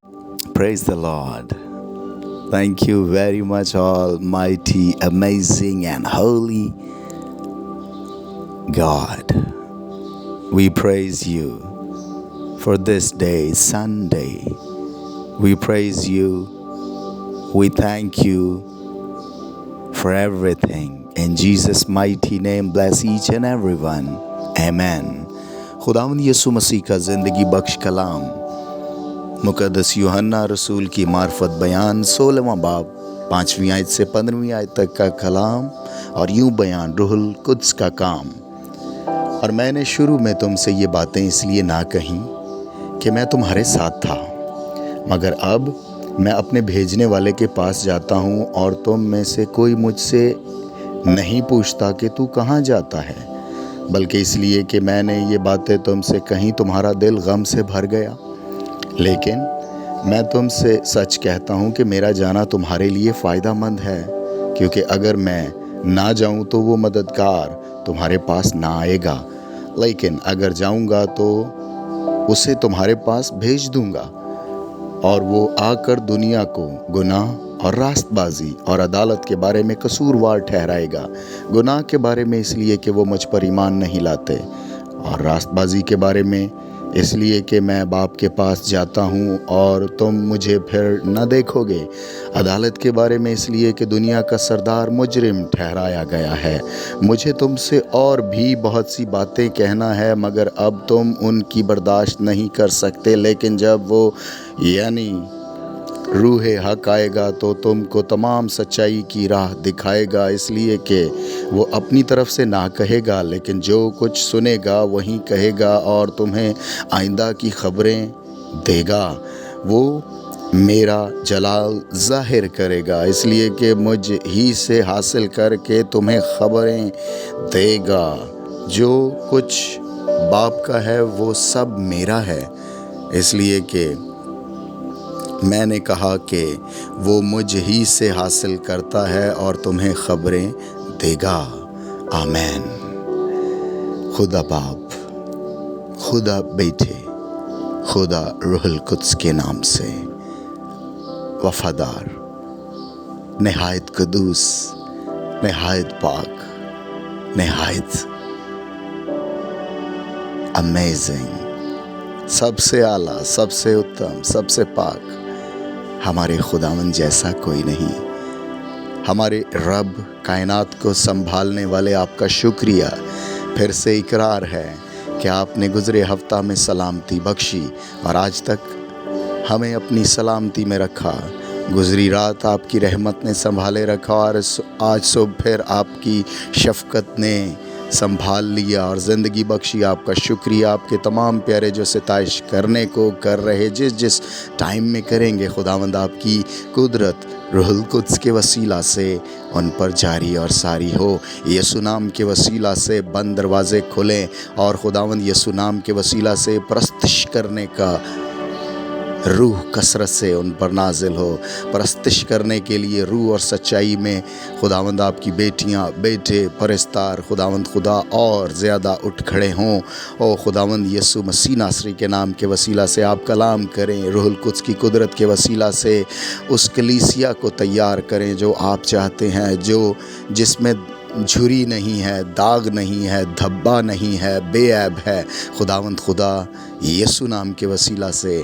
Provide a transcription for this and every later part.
Praise the Lord. Thank you very much, Almighty, amazing, and holy God. We praise you for this day, Sunday. We praise you. We thank you for everything. In Jesus' mighty name, bless each and everyone. Amen. खुदावंद यीशु मसीह का ज़िंदगी बख्श कलाम मुक़द्दस यूहन्ना रसूल की मार्फत बयान 16वां बाब 5वीं आयत से 15वीं आयत तक का कलाम और यूं बयान रूहुल कुद्स का काम। और मैंने शुरू में तुमसे ये बातें इसलिए ना कहीं कि मैं तुम्हारे साथ था, मगर अब मैं अपने भेजने वाले के पास जाता हूँ और तुम में से कोई मुझसे नहीं पूछता कि तू कहाँ जाता है, बल्कि इसलिए कि मैंने ये बातें तुमसे कहीं तुम्हारा दिल गम से भर गया। लेकिन मैं तुमसे सच कहता हूँ कि मेरा जाना तुम्हारे लिए फ़ायदा मंद है, क्योंकि अगर मैं ना जाऊँ तो वो मददगार तुम्हारे पास ना आएगा, लेकिन अगर जाऊँगा तो उसे तुम्हारे पास भेज दूँगा, और वो आकर दुनिया को गुनाह और रास्तबाजी और अदालत के बारे में कसूरवार ठहराएगा। गुनाह के बारे में इसलिए कि वो मुझ पर ईमान नहीं लाते, और रास्तबाजी के बारे में इसलिए कि मैं बाप के पास जाता हूँ और तुम मुझे फिर न देखोगे। अदालत के बारे में इसलिए कि दुनिया का सरदार मुजरिम ठहराया गया है। मुझे तुमसे और भी बहुत सी बातें कहना है, मगर अब तुम उनकी बर्दाश्त नहीं कर सकते। लेकिन जब वो यानी रूहे हक आएगा तो तुमको तमाम सच्चाई की राह दिखाएगा, इसलिए कि वो अपनी तरफ से ना कहेगा, लेकिन जो कुछ सुनेगा वही कहेगा और तुम्हें आइंदा की खबरें देगा। वो मेरा जलाल ज़ाहिर करेगा, इसलिए कि मुझ ही से हासिल करके तुम्हें खबरें देगा। जो कुछ बाप का है वो सब मेरा है, इसलिए कि मैंने कहा कि वो मुझ ही से हासिल करता है और तुम्हें खबरें देगा। आमीन। खुदा बाप, खुदा बेटे, खुदा रूहुल कुद्स के नाम से वफ़ादार, नहायत क़ुद्दूस, नहायत पाक, नहायत अमेजिंग, सबसे आला, सबसे उत्तम, सबसे पाक हमारे खुदावंद जैसा कोई नहीं। हमारे रब कायनात को संभालने वाले आपका शुक्रिया। फिर से इकरार है कि आपने गुज़रे हफ्ता में सलामती बख्शी और आज तक हमें अपनी सलामती में रखा। गुज़री रात आपकी रहमत ने संभाले रखा और आज सुबह फिर आपकी शफ़क़त ने संभाल लिया और ज़िंदगी बख्शी। आपका शुक्रिया। आपके तमाम प्यारे जो सिताइश करने को कर रहे, जिस टाइम में करेंगे, खुदावंद आपकी कुदरत रूहुल कुद्स के वसीला से उन पर जारी और सारी हो। यीशु नाम के वसीला से बंद दरवाज़े खुलें और खुदावंद यीशु नाम के वसीला से परस्तिश करने का रूह कसरत से उन पर नाजिल हो। परस्तिश करने के लिए रूह और सच्चाई में खुदावंद आपकी बेटियां, बेटे, परस्तार खुदावंद खुदा और ज़्यादा उठ खड़े हों। ओ खुदावंद यीशु मसीह नासरी के नाम के वसीला से आप कलाम करें। रूहुल कुद्स की कुदरत के वसीला से उस कलीसिया को तैयार करें जो आप चाहते हैं, जिसमें झुरी नहीं है, दाग नहीं है, धब्बा नहीं है, बेऐब है। खुदावंद खुदा यीशु नाम के वसीला से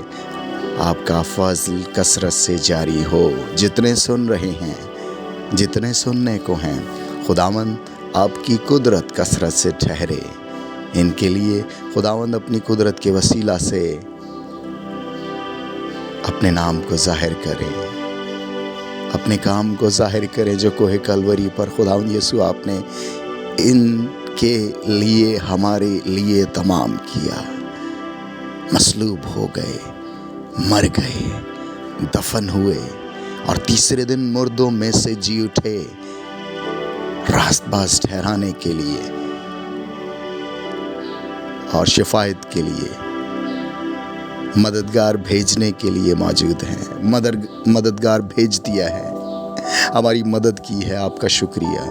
आपका फज़ल कसरत से जारी हो। जितने सुन रहे हैं, जितने सुनने को हैं, खुदावंद आपकी कुदरत कसरत से ठहरे। इनके लिए खुदावंद अपनी कुदरत के वसीला से अपने नाम को ज़ाहिर करें, अपने काम को ज़ाहिर करें जो कोहे कलवरी पर खुदावंद यीशु आपने इनके लिए, हमारे लिए तमाम किया। मसलूब हो गए, मर गए, दफन हुए और तीसरे दिन मुर्दों में से जी उठे, रास्तबाज ठहराने के लिए और शिफायत के लिए, मददगार भेजने के लिए मौजूद हैं। मददगार भेज दिया है, हमारी मदद की है। आपका शुक्रिया।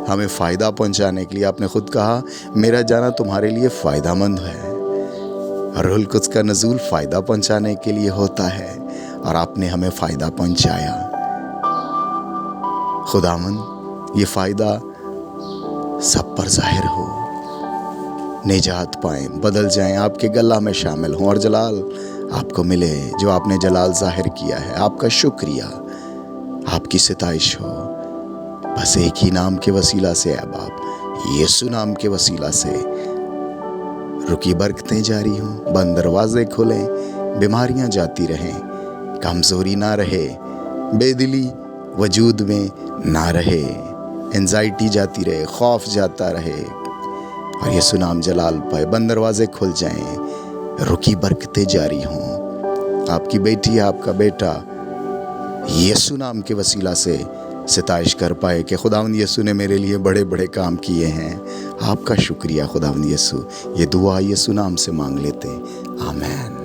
हमें फ़ायदा पहुंचाने के लिए आपने खुद कहा, मेरा जाना तुम्हारे लिए फ़ायदा मंद है। اور روح القدس کا نزول فائدہ پہنچانے کے لیے ہوتا ہے، اور آپ نے ہمیں فائدہ پہنچایا۔ خداوند یہ فائدہ سب پر ظاہر ہو، نجات پائیں، بدل جائیں، آپ کے گلہ میں شامل ہوں، اور جلال آپ کو ملے جو آپ نے جلال ظاہر کیا ہے۔ آپ کا شکریہ، آپ کی ستائش ہو، بس ایک ہی نام کے وسیلہ سے اے باپ، یسوع نام کے وسیلہ سے رکی برکتیں جاری ہوں، بند دروازے کھلیں، بیماریاں جاتی رہیں، کمزوری نہ رہے، بے دلی وجود میں نہ رہے، انزائٹی جاتی رہے، خوف جاتا رہے، اور یسوع نام جلال پائے، بند دروازے کھل جائیں، رکی برکتیں جاری ہوں۔ آپ کی بیٹی، آپ کا بیٹا یسوع نام کے وسیلہ سے ستائش کر پائے کہ خداوند یسوع نے میرے لیے بڑے بڑے کام کیے ہیں۔ آپ کا شکریہ خداوند یسوع، یہ دعا یسوع نام سے مانگ لیتے، آمین۔